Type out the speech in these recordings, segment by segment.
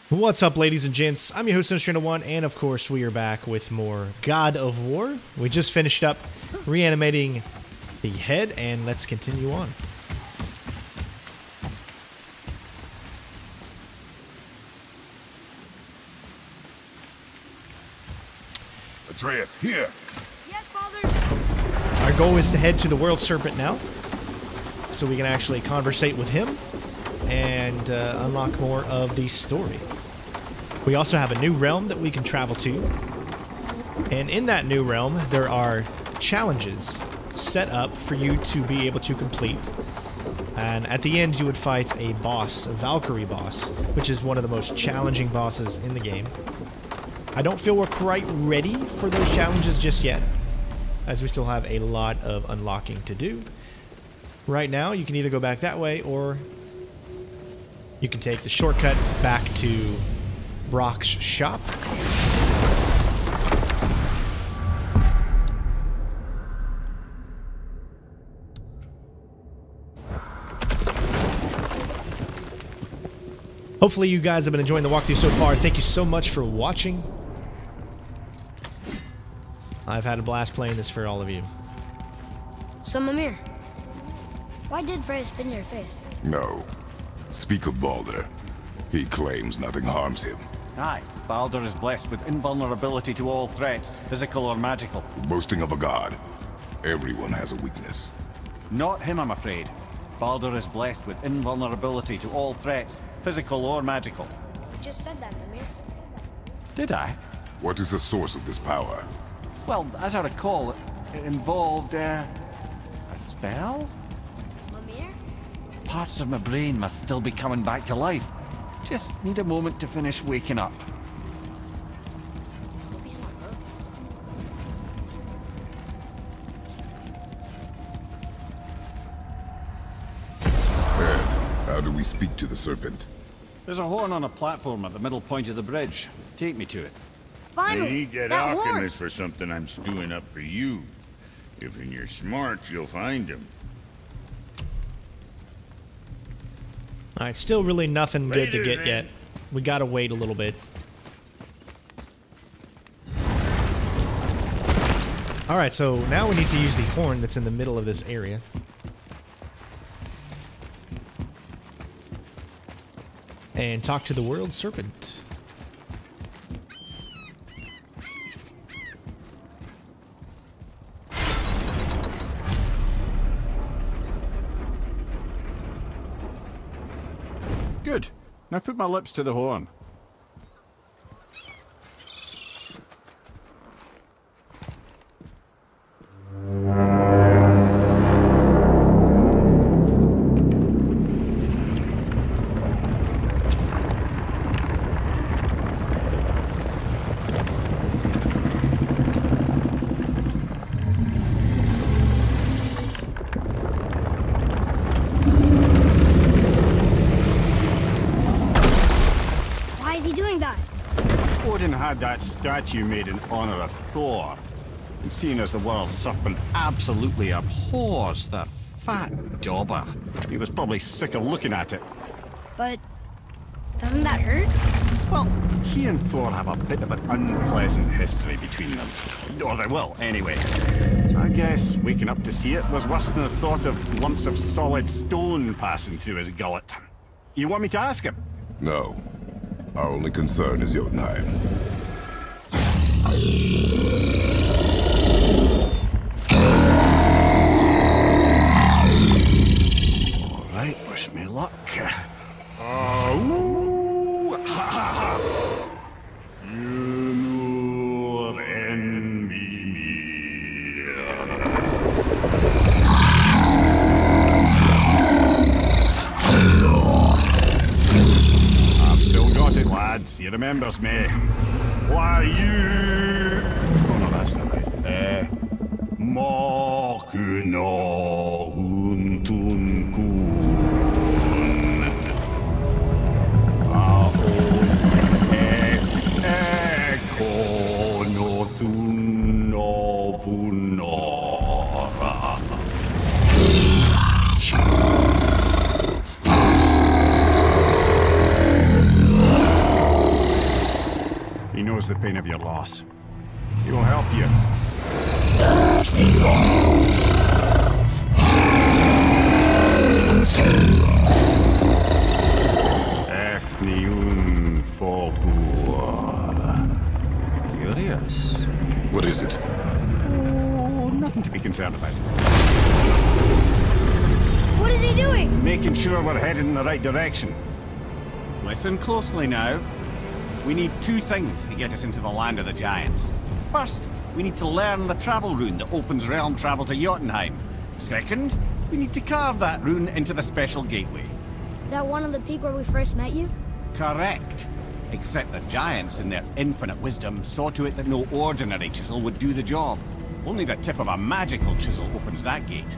What's up, ladies and gents? I'm your host, CenterStrain01, and of course we are back with more God of War. We just finished up reanimating the head, and let's continue on. Atreus, here! Yes, Father! Our goal is to head to the World Serpent now, so we can actually conversate with him and unlock more of the story. We also have a new realm that we can travel to, and in that new realm there are challenges set up for you to be able to complete, and at the end you would fight a boss, a Valkyrie boss, which is one of the most challenging bosses in the game. I don't feel we're quite ready for those challenges just yet, as we still have a lot of unlocking to do. Right now you can either go back that way, or you can take the shortcut back to Brock's shop. Hopefully you guys have been enjoying the walkthrough so far. Thank you so much for watching. I've had a blast playing this for all of you. So, Mimir, why did Freya spit in your face? No. Speak of Baldur. He claims nothing harms him. Aye, Baldur is blessed with invulnerability to all threats, physical or magical. Boasting of a god. Everyone has a weakness. Not him, I'm afraid. Baldur is blessed with invulnerability to all threats, physical or magical. You just said that, Mimir. Did I? What is the source of this power? Well, as I recall, it involved, a spell? Mimir? Parts of my brain must still be coming back to life. Just need a moment to finish waking up. Hope he's not broken. How do we speak to the Serpent? There's a horn on a platform at the middle point of the bridge. Take me to it. Finally! I need that horn! alchemist for something I'm stewing up for you. If in your smarts, you'll find him. Alright, still really nothing good to Later, get then. yet. We gotta wait a little bit. Alright, so now we need to use the horn that's in the middle of this area. And talk to the World Serpent. Good. Now put my lips to the horn. Why is he doing that? Odin had that statue made in honor of Thor. And seeing as the world serpent absolutely abhors the fat dauber, he was probably sick of looking at it. But doesn't that hurt? Well, he and Thor have a bit of an unpleasant history between them. Or they will, anyway. So I guess waking up to see it was worse than the thought of lumps of solid stone passing through his gullet. You want me to ask him? No. Our only concern is Jotunheim. All right, wish me luck. Ooh, ha, ha, ha. You envy me. I've still got it, lads. He remembers me. Why you? Oh no, that's not right. Makuna huntun kun. Eko no thun no funora. pain of your loss. He will help you. Fafnir Forbur. Curious. What is it? Oh, nothing to be concerned about. What is he doing? Making sure we're headed in the right direction. Listen closely now. We need two things to get us into the land of the giants. First, we need to learn the travel rune that opens realm travel to Jotunheim. Second, we need to carve that rune into the special gateway. That one on the peak where we first met you? Correct. Except the giants, in their infinite wisdom, saw to it that no ordinary chisel would do the job. Only the tip of a magical chisel opens that gate.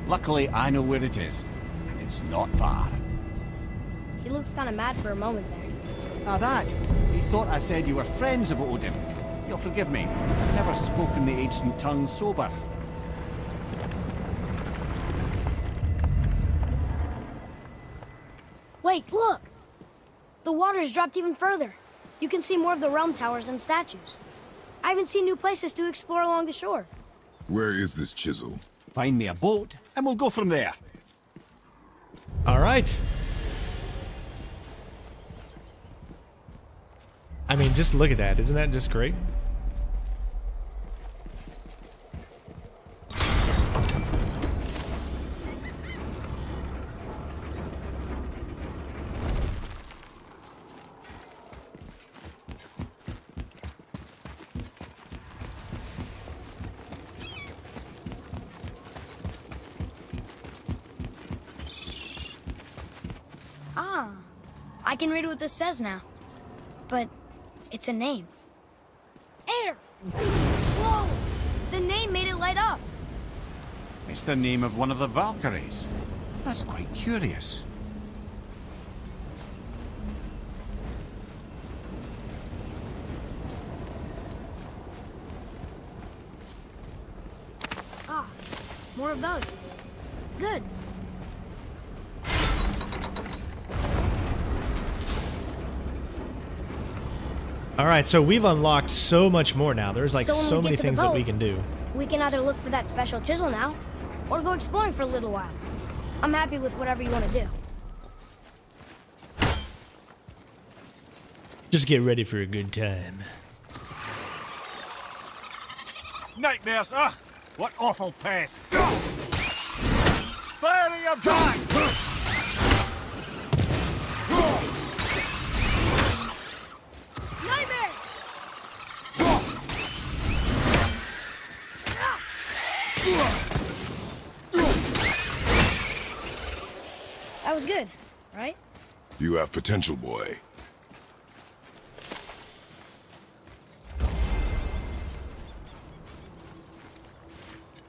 Luckily, I know where it is, and it's not far. He looked kind of mad for a moment there. Now that, he thought I said you were friends of Odin. You'll forgive me. I've never spoken the ancient tongue sober. Wait, look! The water's dropped even further. You can see more of the realm towers and statues. I even see new places to explore along the shore. Where is this chisel? Find me a boat, and we'll go from there. All right. I mean, just look at that. Isn't that just great? I can read what this says now. But it's a name. Air! Whoa! The name made it light up. It's the name of one of the Valkyries. That's quite curious. Ah, more of those. Good. All right, so we've unlocked so much more now. There's like So when so we many get to the things that we boat, can do. We can either look for that special chisel now, or go exploring for a little while. I'm happy with whatever you want to do. Just get ready for a good time. Nightmares! Ugh! What awful pests! Fire your back! Nightmare! That was good, right? You have potential, boy.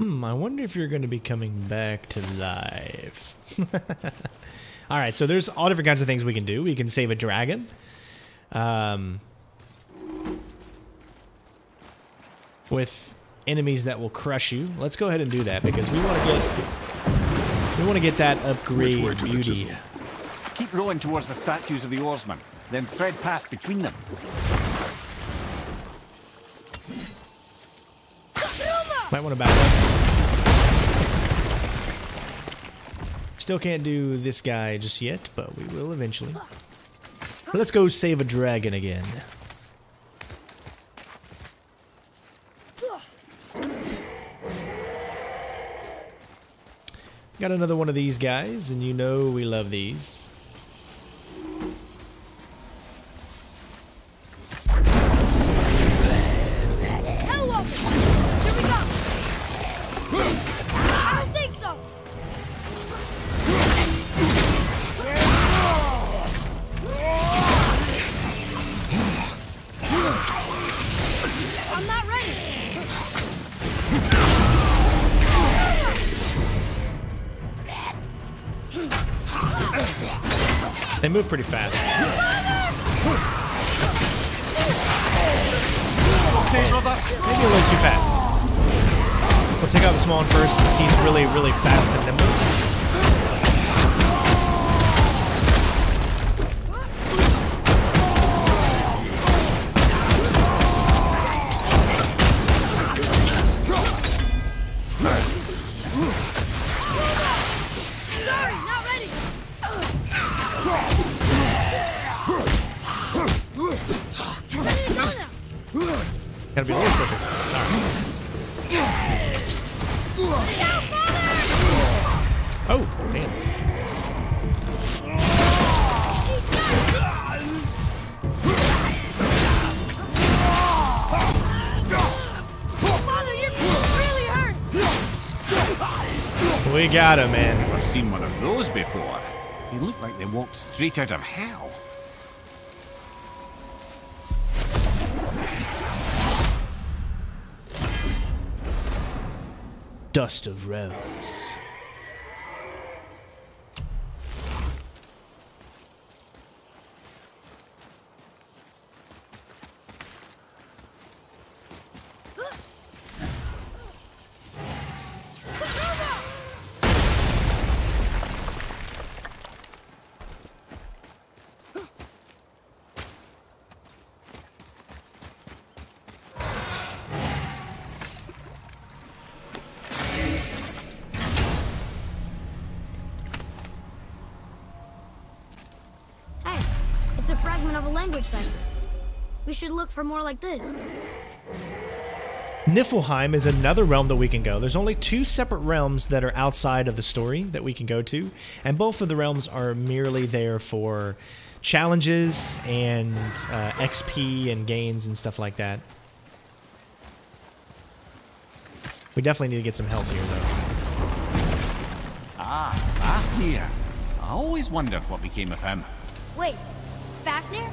I wonder if you're going to be coming back to life. All right, so there's all different kinds of things we can do. We can save a dragon. With enemies that will crush you. Let's go ahead and do that because we want to get that upgrade Which way to the beauty. chisel? Keep rowing towards the statues of the oarsmen, then thread past between them. Might want to back up. Still can't do this guy just yet, but we will eventually. But let's go save a dragon again. Got another one of these guys, and you know we love these. Hell open! Here we go! I don't think so! I'm not ready! They move pretty fast. Okay, brother. Maybe a little too fast. We'll take out the small one first since he's really, really fast and nimble. Gotta be a little quicker. Alright. Oh, damn. Father, you're really hurt. We got him, man. Never seen one of those before. They look like they walked straight out of hell. Dust of Rose. It's a fragment of a language cipher. We should look for more like this. Niflheim is another realm that we can go. There's only 2 separate realms that are outside of the story that we can go to, and both of the realms are merely there for challenges and XP and gains and stuff like that. We definitely need to get some health here, though. Ah, Fafnir. I always wondered what became of him. Wait, Fafnir?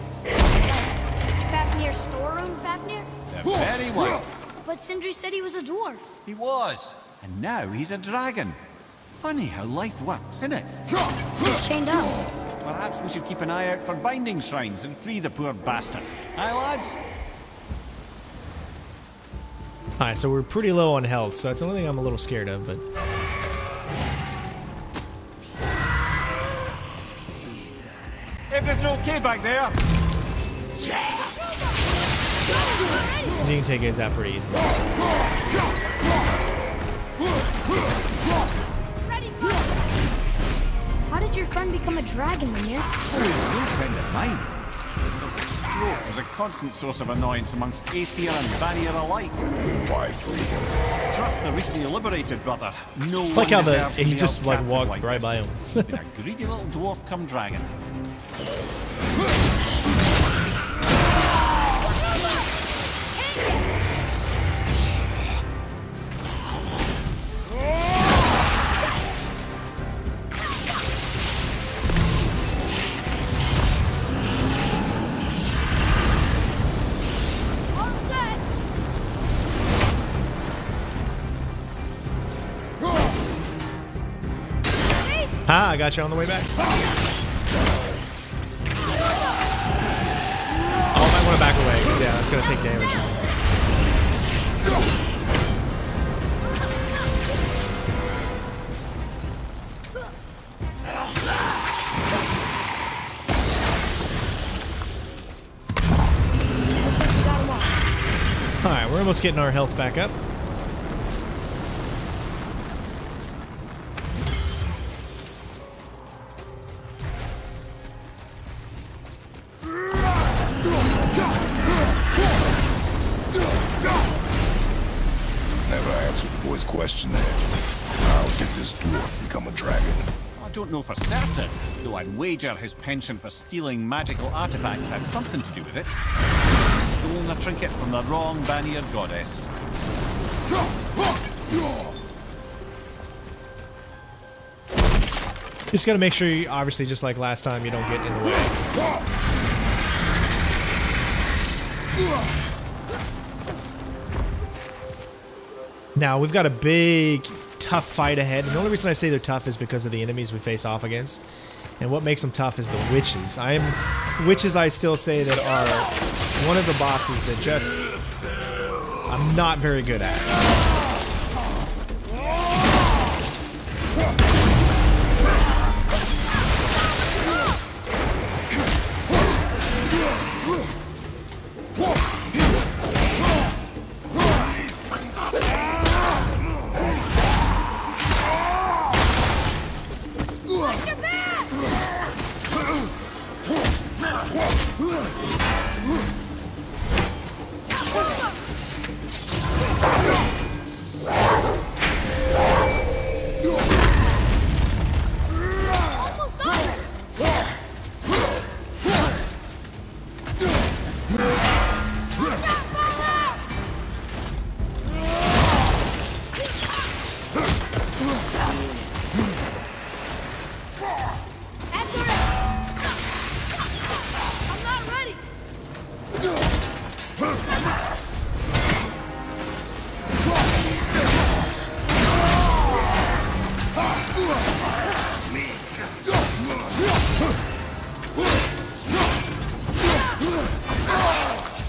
Fafnir's storeroom Fafnir? The very one. But Sindri said he was a dwarf. He was. And now he's a dragon. Funny how life works, isn't it? He's chained up. Perhaps we should keep an eye out for binding shrines and free the poor bastard. Aye, lads? Alright, so we're pretty low on health, so that's the only thing I'm a little scared of, but... Everything okay back there? You can take his out pretty easily. How did your friend become a dragon, Mimir? Oh, he's no friend of mine. This little stroke was a constant source of annoyance amongst Aesir and Vanir alike. Why flee him? Trust the recently liberated brother. No Like one how deserves to he be just held like captive walked like right this. by him. He's been a greedy little dwarf come dragon. Ah, I got you on the way back. Oh, I might want to back away. Yeah, that's going to take damage. Alright, we're almost getting our health back up. Question there. How did this dwarf become a dragon? I don't know for certain, though I'd wager his penchant for stealing magical artifacts had something to do with it. He's stolen a trinket from the wrong Vanir goddess. Just gotta make sure you, obviously, just like last time, you don't get in the way. Now, we've got a big, tough fight ahead, and the only reason I say they're tough is because of the enemies we face off against. And what makes them tough is the witches. Witches, I still say, that are one of the bosses that just I'm not very good at.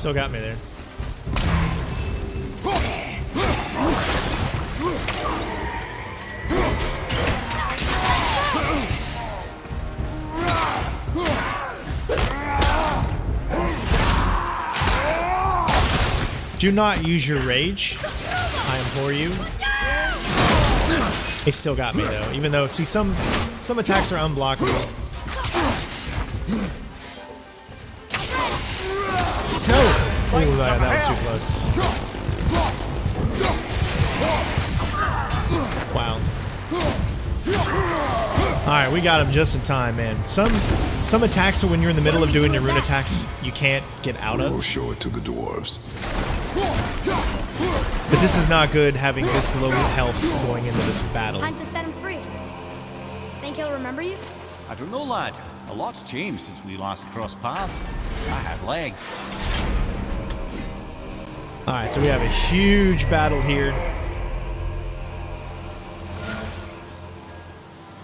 Still got me there. Do not use your rage, I implore you. They still got me though, even though, see, some attacks are unblockable. No! Oh, that was too close. Wow. Alright, we got him just in time, man. Some attacks, when you're in the middle of doing your rune attacks, you can't get out of. We'll show it to the dwarves. But this is not good, having this low health going into this battle. Time to set him free. Think he'll remember you? I don't know, lad. A lot's changed since we last crossed paths. I had legs. Alright, so we have a huge battle here.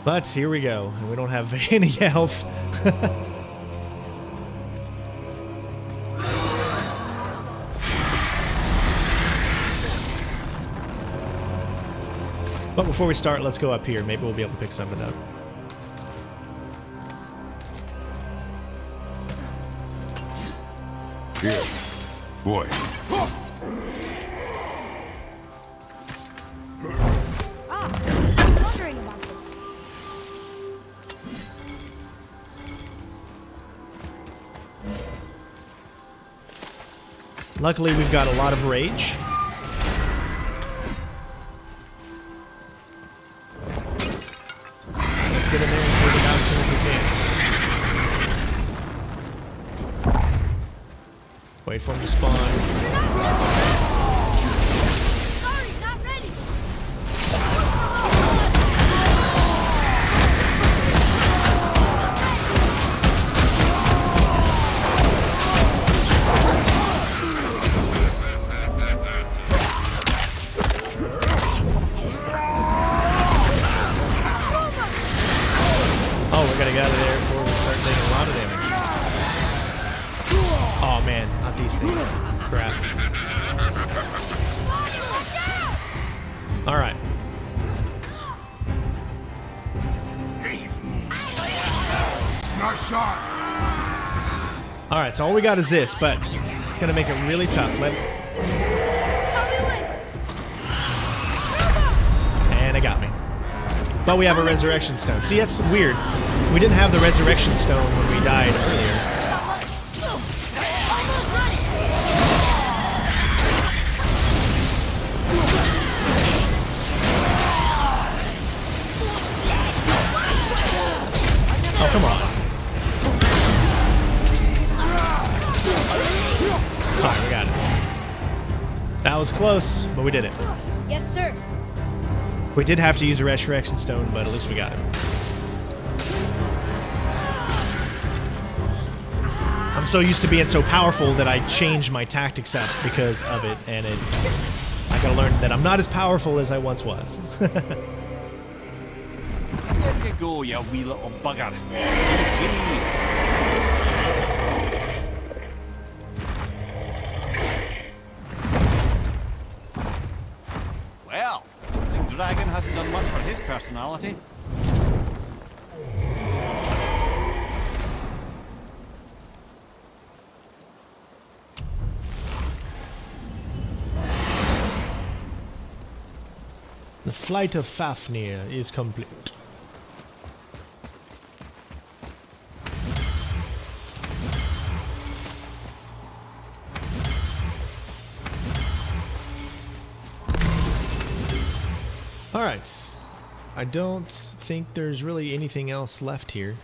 But here we go. And we don't have any health. But before we start, let's go up here. Maybe we'll be able to pick something up. Here. Boy. I was wondering about this. Luckily, we've got a lot of rage. Let's get in there and take it out as soon as we can. Wait for him to spawn. Sorry, not ready. Oh, we gotta get out of there before we start taking a lot of damage. Oh man, not these things. Crap. Alright. Nice shot. Alright, so all we got is this, but it's gonna make it really tough. And it got me. But we have a resurrection stone. See, that's weird. We didn't have the resurrection stone when we died earlier. Oh, come on. Alright, we got it. That was close, but we did it. Yes, sir. We did have to use a resurrection stone, but at least we got it. I'm so used to being so powerful that I changed my tactics up because of it, and I gotta learn that I'm not as powerful as I once was. There you go, you wee little bugger. Well, the dragon hasn't done much for his personality. The flight of Fafnir is complete. Alright. I don't think there's really anything else left here.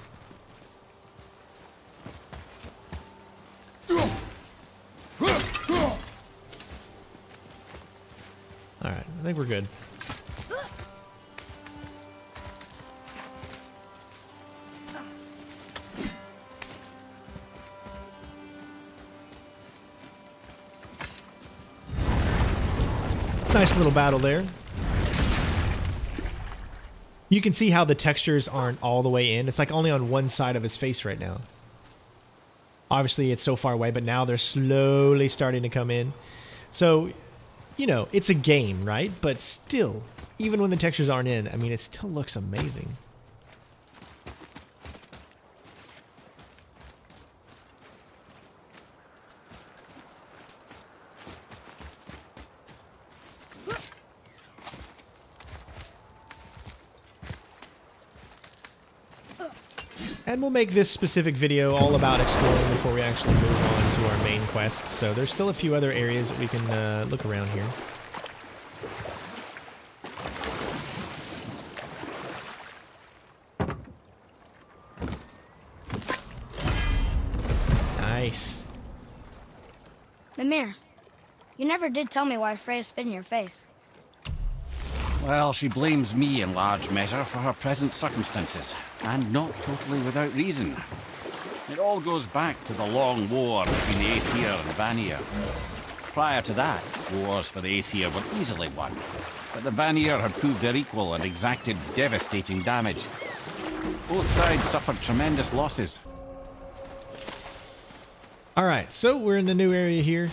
Alright, I think we're good. Nice little battle there. You can see how the textures aren't all the way in. It's like only on one side of his face right now. Obviously, it's so far away, but now they're slowly starting to come in. So, you know, it's a game, right? But still, even when the textures aren't in, I mean, it still looks amazing. And we'll make this specific video all about exploring before we actually move on to our main quest. So there's still a few other areas that we can look around here. Nice. Mimir, you never did tell me why Freya spit in your face. Well, she blames me in large measure for her present circumstances, and not totally without reason. It all goes back to the long war between the Aesir and Vanir. Prior to that, wars for the Aesir were easily won, but the Vanir had proved their equal and exacted devastating damage. Both sides suffered tremendous losses. Alright, so we're in the new area here.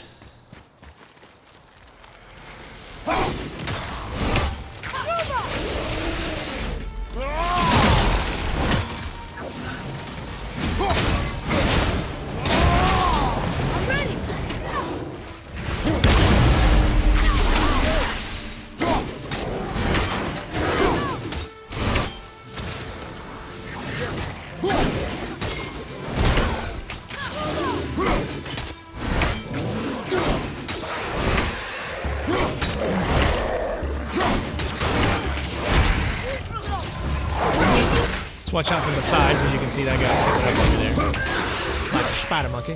Watch out from the side, because you can see that guy skipping up over there. Like a spider monkey.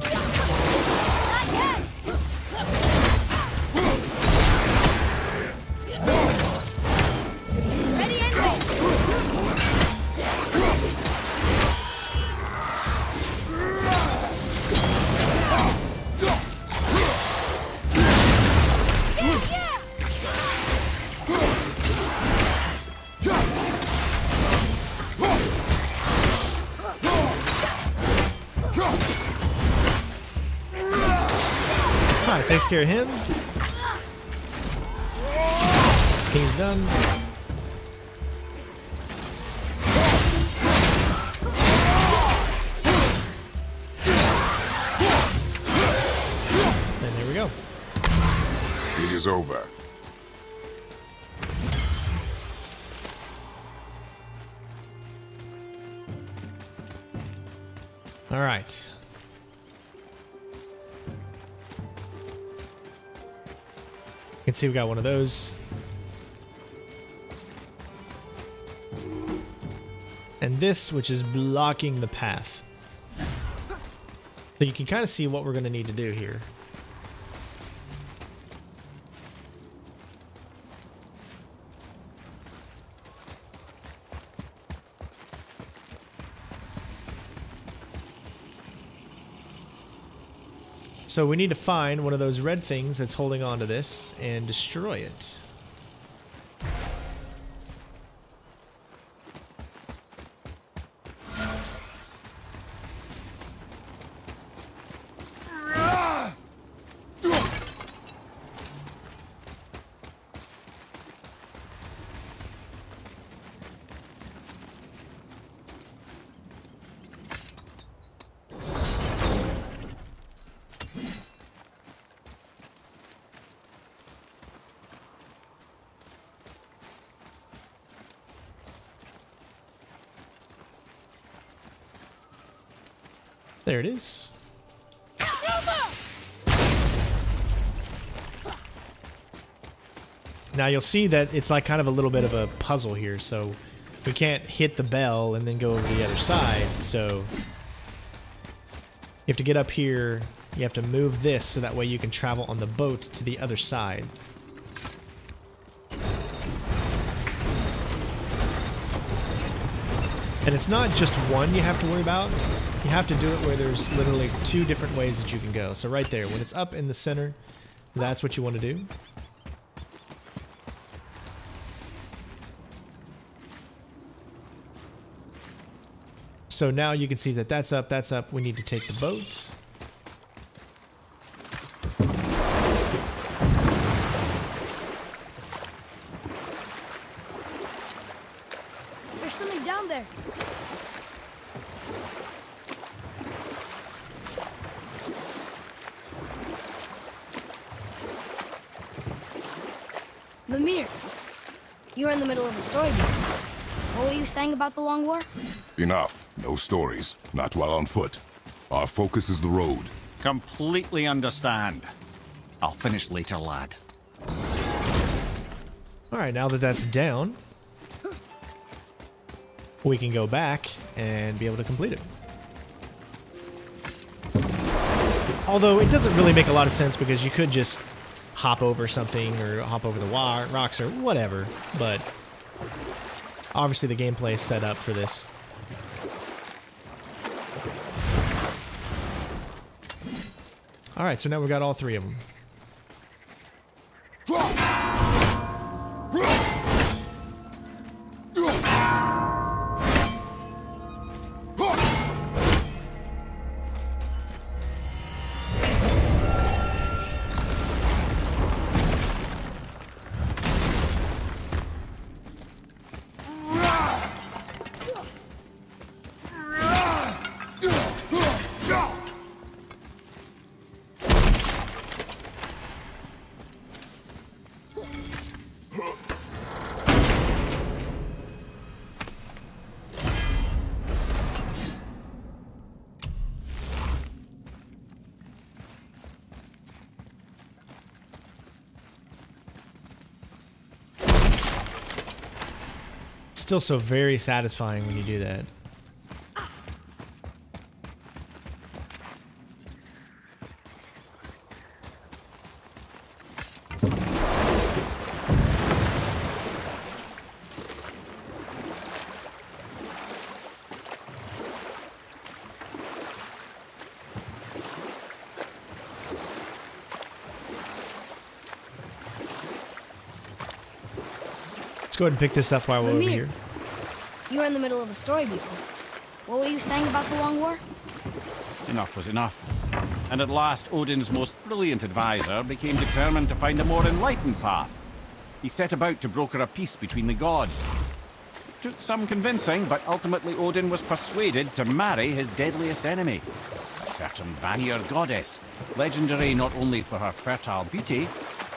Ready and Alright, takes care of him. He's done. And there we go. It is over. Alright. You can see we got one of those. And this, which is blocking the path. So you can kind of see what we're going to need to do here. So we need to find one of those red things that's holding on to this and destroy it. There it is. Now you'll see that it's like kind of a little bit of a puzzle here, so we can't hit the bell and then go over the other side, so you have to get up here, you have to move this so that way you can travel on the boat to the other side. And it's not just one you have to worry about. You have to do it where there's literally two different ways that you can go. So right there, when it's up in the center, that's what you want to do. So now you can see that that's up, we need to take the boat. Mimir, you were in the middle of a story before. What were you saying about the Long War? Enough. No stories. Not while on foot. Our focus is the road. Completely understand. I'll finish later, lad. Alright, now that that's down, we can go back and be able to complete it. Although it doesn't really make a lot of sense because you could just hop over something or hop over the rocks or whatever, but obviously the gameplay is set up for this. Alright, so now we've got all three of them. Still so very satisfying when you do that. Let's go ahead and pick this up while we're over here. You were in the middle of a story before. What were you saying about the Long War? Enough was enough. And at last, Odin's most brilliant advisor became determined to find a more enlightened path. He set about to broker a peace between the gods. It took some convincing, but ultimately Odin was persuaded to marry his deadliest enemy, a certain Vanir goddess, legendary not only for her fertile beauty,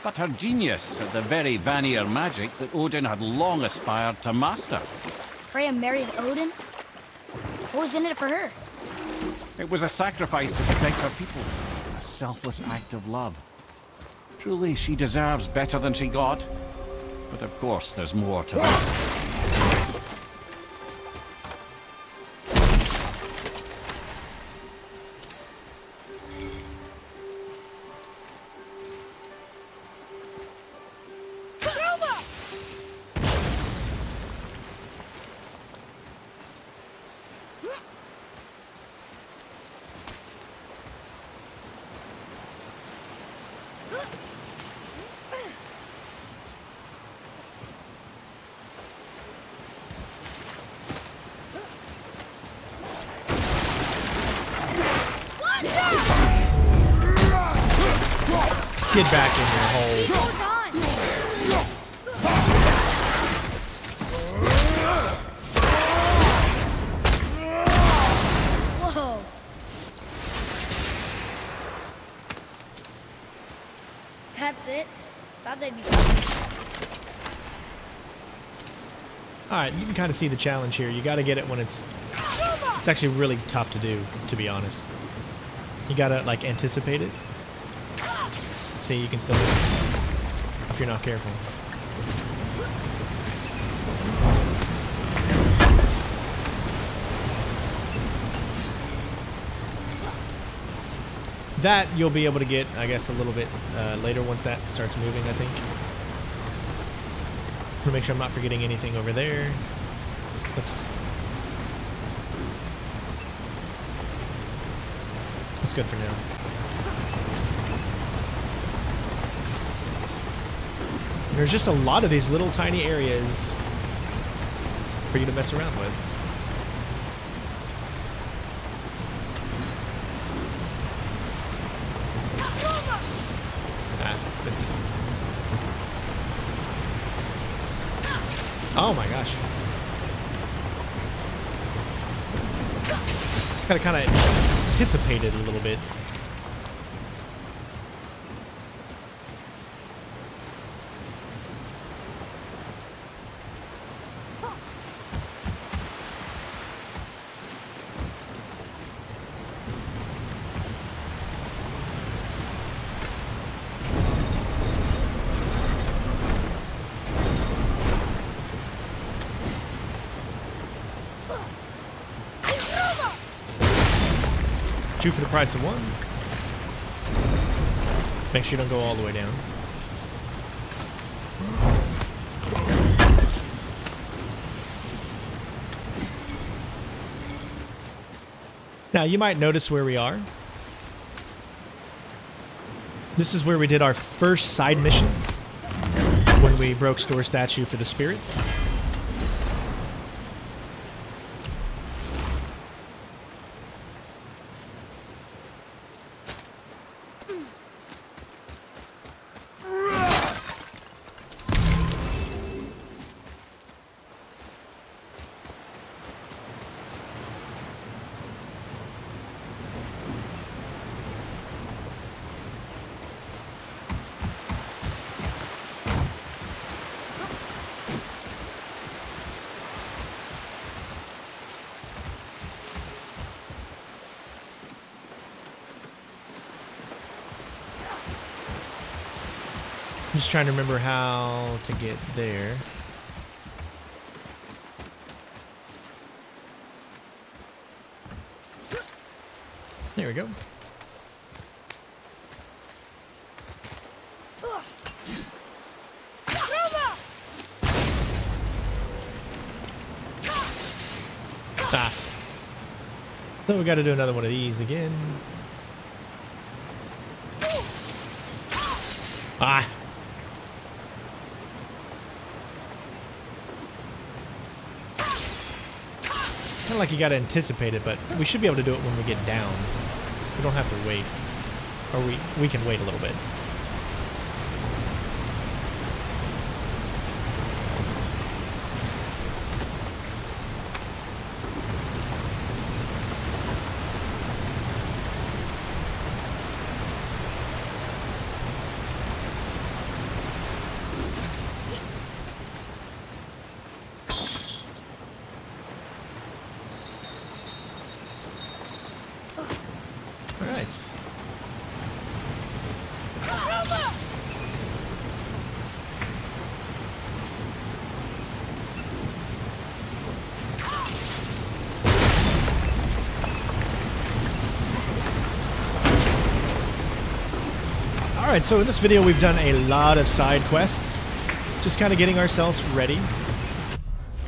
but her genius at the very Vanir magic that Odin had long aspired to master. Freya married Odin? What was in it for her? It was a sacrifice to protect her people, a selfless act of love. Truly, she deserves better than she got. But of course, there's more to this. Get back in your hole. Whoa. That's it? Thought they'd be fun. Alright, you can kind of see the challenge here. You gotta get it when it's actually really tough to do, to be honest. You gotta, like, anticipate it. See, you can still do it if you're not careful. That you'll be able to get, I guess, a little bit later once that starts moving, I think. I'm gonna make sure I'm not forgetting anything over there. Oops. That's good for now. There's just a lot of these little tiny areas for you to mess around with. Ah, missed it. Oh my gosh. Gotta kind of anticipate it a little bit. 2 for the price of 1. Make sure you don't go all the way down. Now, you might notice where we are. This is where we did our first side mission when we broke store statue for the spirit. I'm just trying to remember how to get there. There we go. Ah. So we got to do another one of these again. Ah. Kind of like you got to anticipate it, but we should be able to do it when we get down. We don't have to wait. Or we can wait a little bit. Alright, so in this video we've done a lot of side quests. Just kind of getting ourselves ready.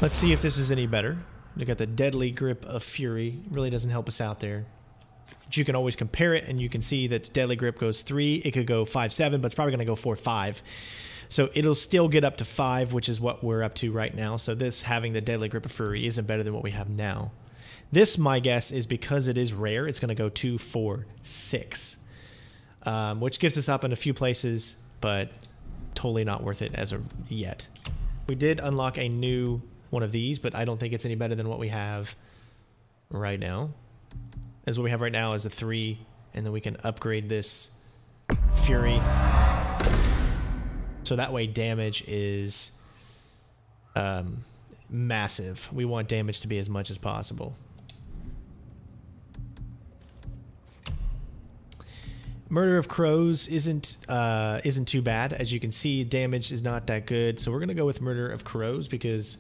Let's see if this is any better. We got the Deadly Grip of Fury. Really doesn't help us out there. But you can always compare it, and you can see that Deadly Grip goes 3. It could go 5-7, but it's probably going to go 4-5. So it'll still get up to 5, which is what we're up to right now. So this, having the Deadly Grip of Fury, isn't better than what we have now. This, my guess, is because it is rare, it's going to go 2, 4, 6. Which gives us up in a few places, but totally not worth it as of yet. We did unlock a new one of these, but I don't think it's any better than what we have right now. As what we have right now is a 3, and then we can upgrade this Fury. So that way damage is massive. We want damage to be as much as possible. Murder of Crows isn't too bad. As you can see, damage is not that good. So we're going to go with Murder of Crows because,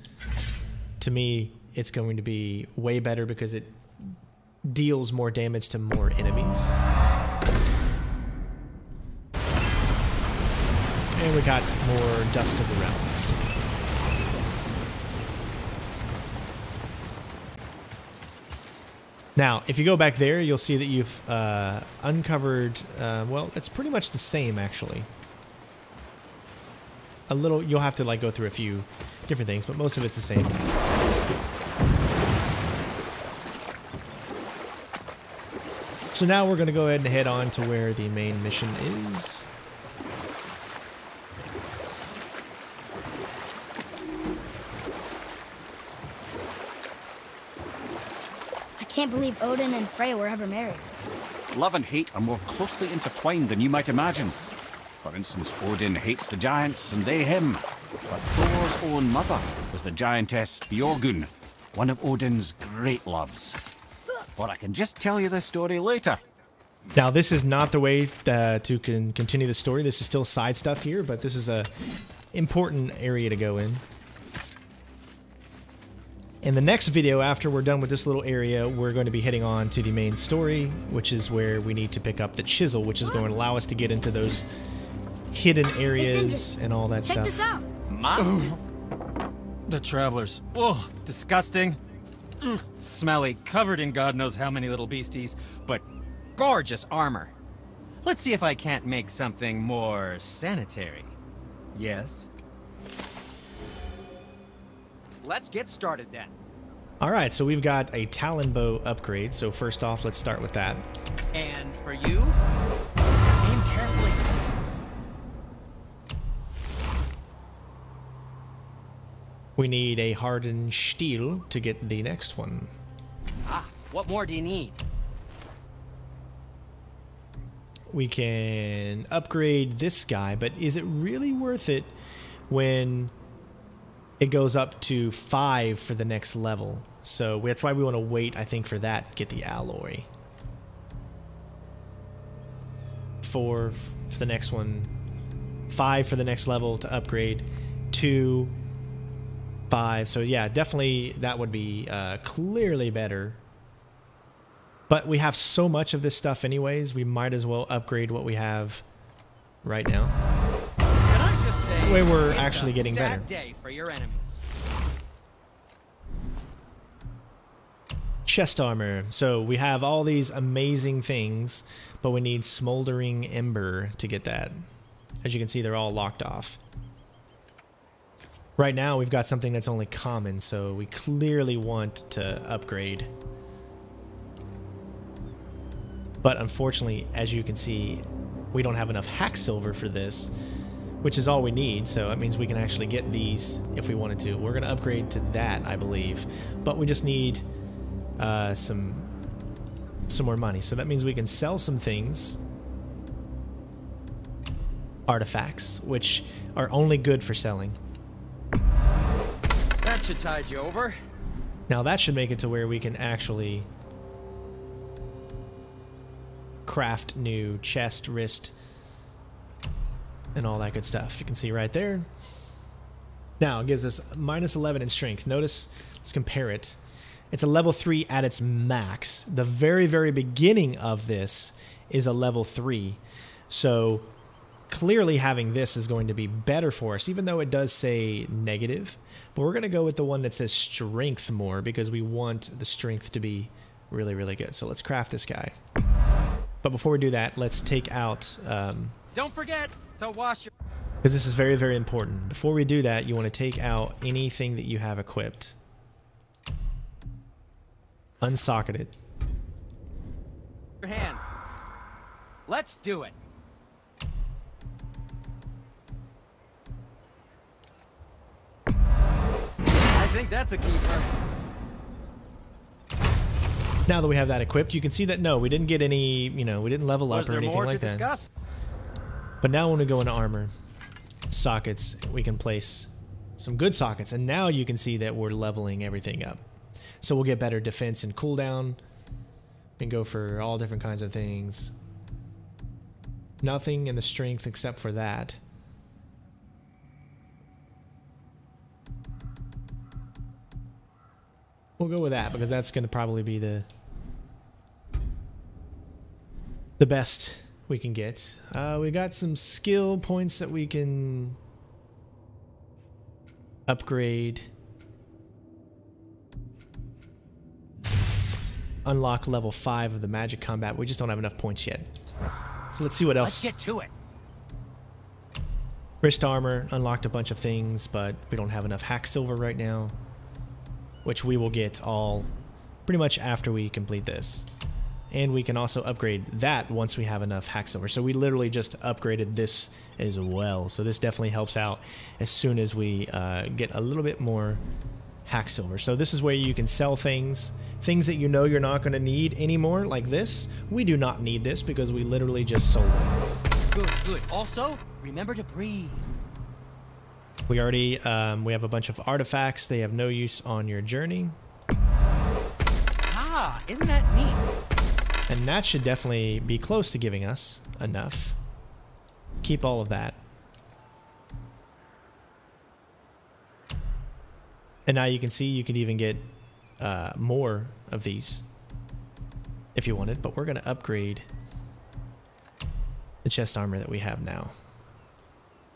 to me, it's going to be way better because it deals more damage to more enemies. And we got more Dust of the Realms. Now, if you go back there, you'll see that you've uncovered, well, it's pretty much the same, actually. A little, you'll have to like go through a few different things, but most of it's the same. So now we're going to go ahead and head on to where the main mission is. I can't believe Odin and Freya were ever married. Love and hate are more closely intertwined than you might imagine. For instance, Odin hates the giants and they him. But Thor's own mother was the giantess Fjorgun, one of Odin's great loves. But I can just tell you this story later. Now, this is not the way to continue the story. This is still side stuff here, but this is a important area to go in. In the next video, after we're done with this little area, we're going to be heading on to the main story, which is where we need to pick up the chisel, which is going to allow us to get into those hidden areas and all that Check stuff. this out. The travelers. Oh, disgusting. Smelly, covered in God knows how many little beasties, but gorgeous armor. Let's see if I can't make something more sanitary. Yes? Let's get started then. All right, so we've got a Talon bow upgrade. So first off, let's start with that. And for you, aim carefully. We need a hardened steel to get the next one. Ah, what more do you need? We can upgrade this guy, but is it really worth it when it goes up to 5 for the next level? So that's why we want to wait, I think, for that, get the alloy. 4 for the next one, 5 for the next level to upgrade, 2, 5. So yeah, definitely that would be clearly better. But we have so much of this stuff anyways, we might as well upgrade what we have right now. Can I just say, Where we're it's actually a getting sad better. day for your enemies. Chest armor. So we have all these amazing things, but we need smoldering ember to get that. As you can see, they're all locked off. Right now we've got something that's only common, so we clearly want to upgrade. But unfortunately, as you can see, we don't have enough hack silver for this, which is all we need. So that means we can actually get these if we wanted to. We're going to upgrade to that, I believe. But we just need some more money. So that means we can sell some things. Artifacts, which are only good for selling. That should tide you over. Now that should make it to where we can actually craft new chest, wrist, and all that good stuff. You can see right there. Now it gives us minus 11 in strength. Notice, let's compare it. It's a level 3 at its max. The very, very beginning of this is a level 3. So clearly having this is going to be better for us, even though it does say negative. But we're going to go with the one that says strength more because we want the strength to be really, really good. So let's craft this guy. But before we do that, let's take out... Don't forget to wash your... because this is very, very important. Before we do that, you want to take out anything that you have equipped. Unsocket it. Your hands. Let's do it. I think that's a keeper. Now that we have that equipped, you can see that no, we didn't get any, we didn't level up or anything like that. Discuss? But now when we go into armor, sockets, we can place some good sockets. And now you can see that we're leveling everything up. So we'll get better defense and cooldown. We can go for all different kinds of things. Nothing in the strength except for that. We'll go with that because that's going to probably be the best we can get. We got some skill points that we can upgrade. Unlock level 5 of the magic combat. We just don't have enough points yet. So let's see what else. Let's get to it. Wrist armor, unlocked a bunch of things, but we don't have enough hack silver right now, which we will get all pretty much after we complete this. And we can also upgrade that once we have enough hack silver. So we literally just upgraded this as well. So this definitely helps out as soon as we get a little bit more hack silver. So this is where you can sell things that you know you're not going to need anymore, like this. We do not need this because we literally just sold it. Good, good. Also, remember to breathe. We already, we have a bunch of artifacts. They have no use on your journey. Ah, isn't that neat? And that should definitely be close to giving us enough. Keep all of that. And now you can see you can even get more of these if you wanted, but we're going to upgrade the chest armor that we have now.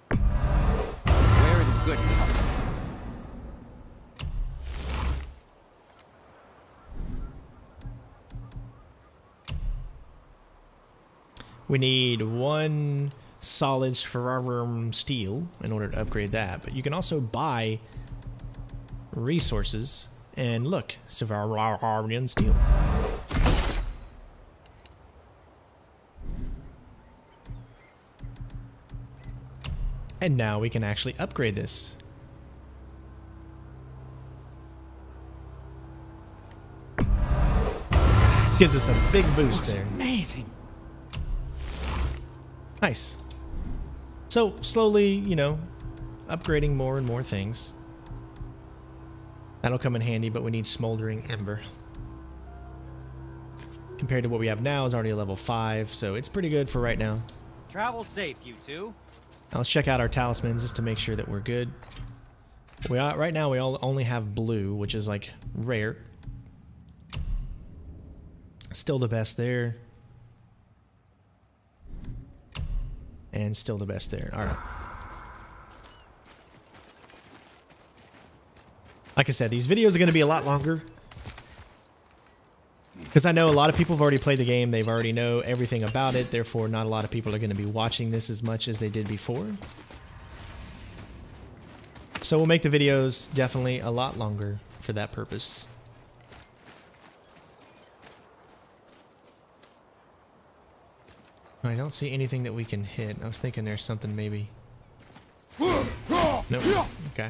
Where in goodness? We need 1 solid ferrum steel in order to upgrade that, but you can also buy resources and look, Sevararian steel. And now we can actually upgrade this. This gives us a big boost there. Amazing. Nice. So slowly, you know, upgrading more and more things. That'll come in handy, but we need smoldering ember. Compared to what we have now is already a level 5, so it's pretty good for right now. Travel safe, you two. Now let's check out our talismans just to make sure that we're good. Right now we only have blue, which is like rare. Still the best there. And still the best there. Alright. Like I said, these videos are going to be a lot longer. Because I know a lot of people have already played the game. They've already know everything about it. Therefore, not a lot of people are going to be watching this as much as they did before. So we'll make the videos definitely a lot longer for that purpose. I don't see anything that we can hit. I was thinking there's something maybe. Nope. Okay.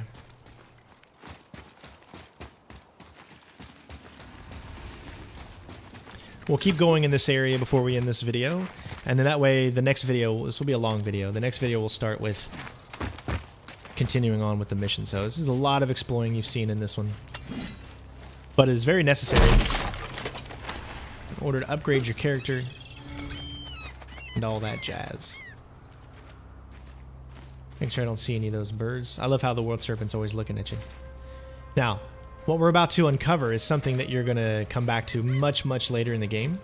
We'll keep going in this area before we end this video. And then that way, the next video, this will be a long video. The next video will start with continuing on with the mission. So this is a lot of exploring you've seen in this one. But it is very necessary in order to upgrade your character and all that jazz. Make sure I don't see any of those birds. I love how the world serpent's always looking at you. Now, what we're about to uncover is something that you're going to come back to much, much later in the game.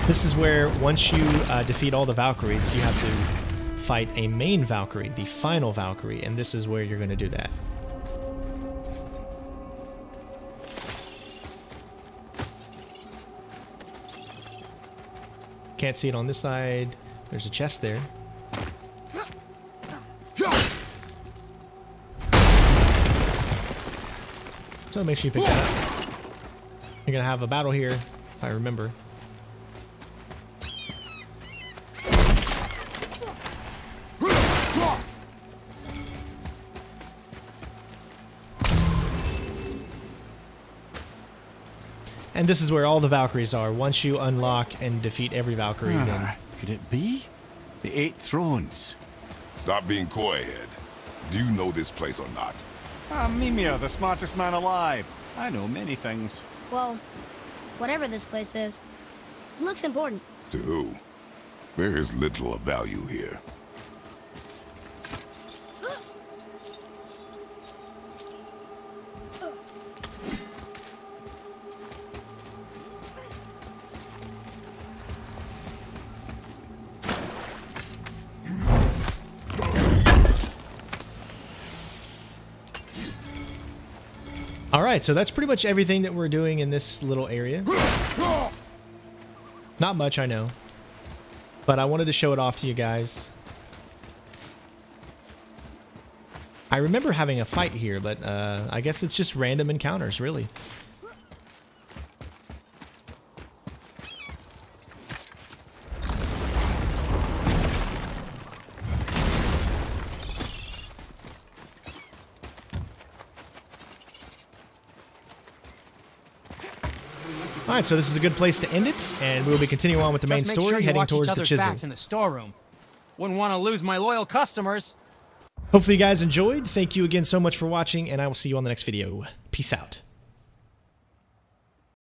This is where, once you defeat all the Valkyries, you have to fight a main Valkyrie, the final Valkyrie, and this is where you're going to do that. Can't see it on this side. There's a chest there. So make sure you pick that up. You're gonna have a battle here, if I remember. And this is where all the Valkyries are. Once you unlock and defeat every Valkyrie, then... Could it be? The 8 thrones. Stop being coy, Head. Do you know this place or not? I'm Mimir, the smartest man alive. I know many things. Well, whatever this place is, it looks important. To who? There is little of value here. Alright, so that's pretty much everything that we're doing in this little area. Not much, I know. But I wanted to show it off to you guys. I remember having a fight here, but I guess it's just random encounters, really. Alright, so this is a good place to end it, and we'll be continuing on with the main story, heading towards the chisel. In the storeroom. Wouldn't want to lose my loyal customers. Hopefully you guys enjoyed. Thank you again so much for watching, and I will see you on the next video. Peace out.